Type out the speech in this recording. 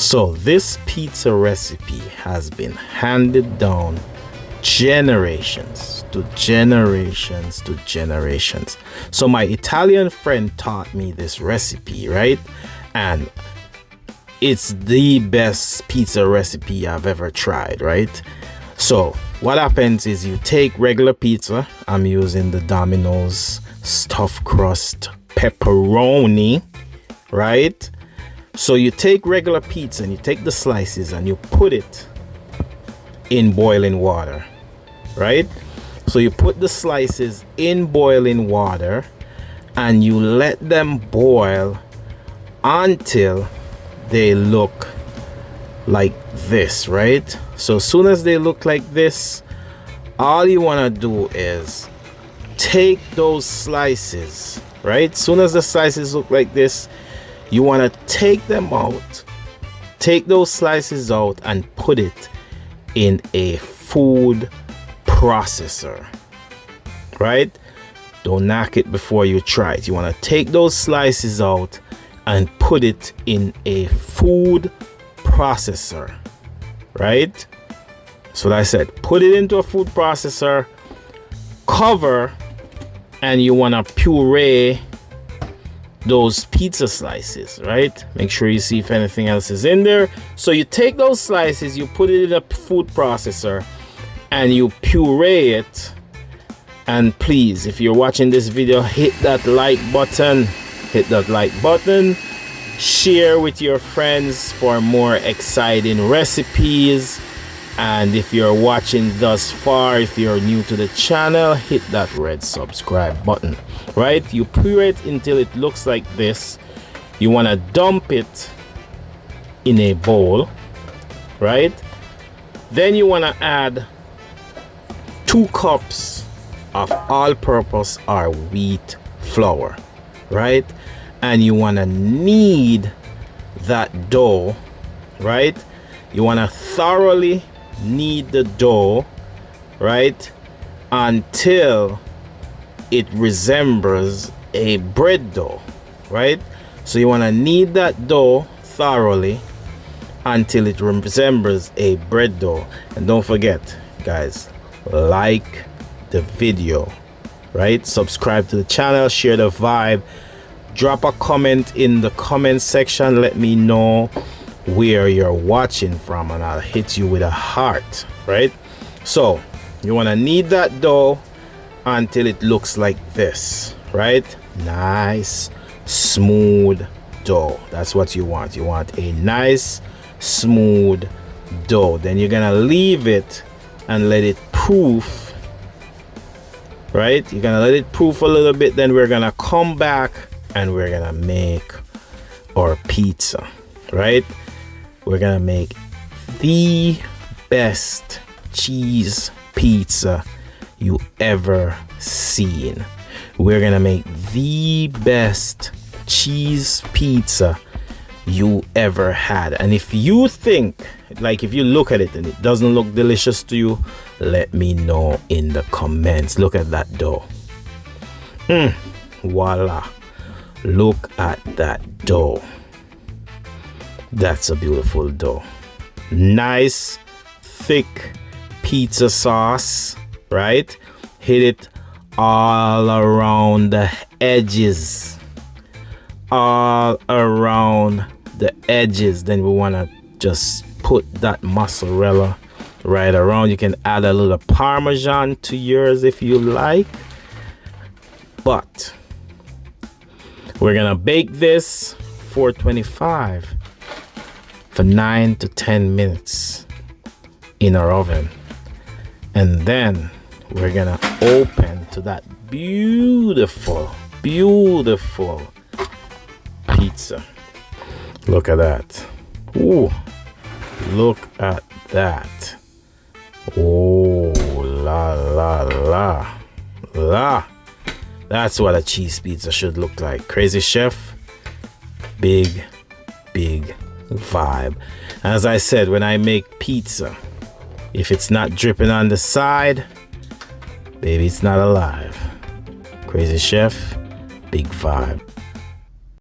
So this pizza recipe has been handed down generations to generations to generations. So my Italian friend taught me this recipe, right? And it's the best pizza recipe I've ever tried, right? So what happens is you take regular pizza. I'm using the Domino's stuffed crust pepperoni, right? So you take regular pizza and you take the slices and you put it in boiling water, right? So you put the slices in boiling water and you let them boil until they look like this, right? So as soon as they look like this, all you want to do is take those slices, right? As soon as the slices look like this, you want to take them out, take those slices out and put it in a food processor, right? Don't knock it before you try it. You want to take those slices out and put it in a food processor, right? So like I said, put it into a food processor, cover, and you want to puree those pizza slices, right? Make sure you see if anything else is in there. So you take those slices, you put it in a food processor and you puree it. And please, if you're watching this video, hit that like button, share with your friends for more exciting recipes. And if you're watching thus far, if you're new to the channel, hit that red subscribe button, right? You puree it until it looks like this. You want to dump it in a bowl, right? Then you want to add 2 cups of all-purpose or wheat flour, right? And you want to knead that dough, right? You want to thoroughly knead the dough, right, until it resembles a bread dough, right? So you want to knead that dough thoroughly until it resembles a bread dough. And don't forget, guys, like the video, right? Subscribe to the channel, share the vibe, drop a comment in the comment section. Let me know where you're watching from and I'll hit you with a heart, right? So you want to knead that dough until it looks like this, right? Nice smooth dough. That's what you want. You want a nice smooth dough. Then you're gonna leave it and let it proof, right? You're gonna let it proof a little bit. Then we're gonna come back and we're gonna make our pizza, right? We're gonna make the best cheese pizza you ever seen. We're gonna make the best cheese pizza you ever had. And if you think, like, if you look at it and it doesn't look delicious to you, let me know in the comments. Look at that dough. Voila. Look at that dough. That's a beautiful dough. Nice thick pizza sauce, right? Hit it all around the edges, all around the edges. Then we want to just put that mozzarella right around. You can add a little parmesan to yours if you like, but we're gonna bake this 425 for 9 to 10 minutes in our oven, and then we're gonna open to that beautiful pizza. Look at that. Ooh, look at that. Oh, la la la la. That's what a cheese pizza should look like. Crazy Chef, big vibe. As I said, when I make pizza, if it's not dripping on the side, baby, it's not alive. Crazy Chef, big vibe.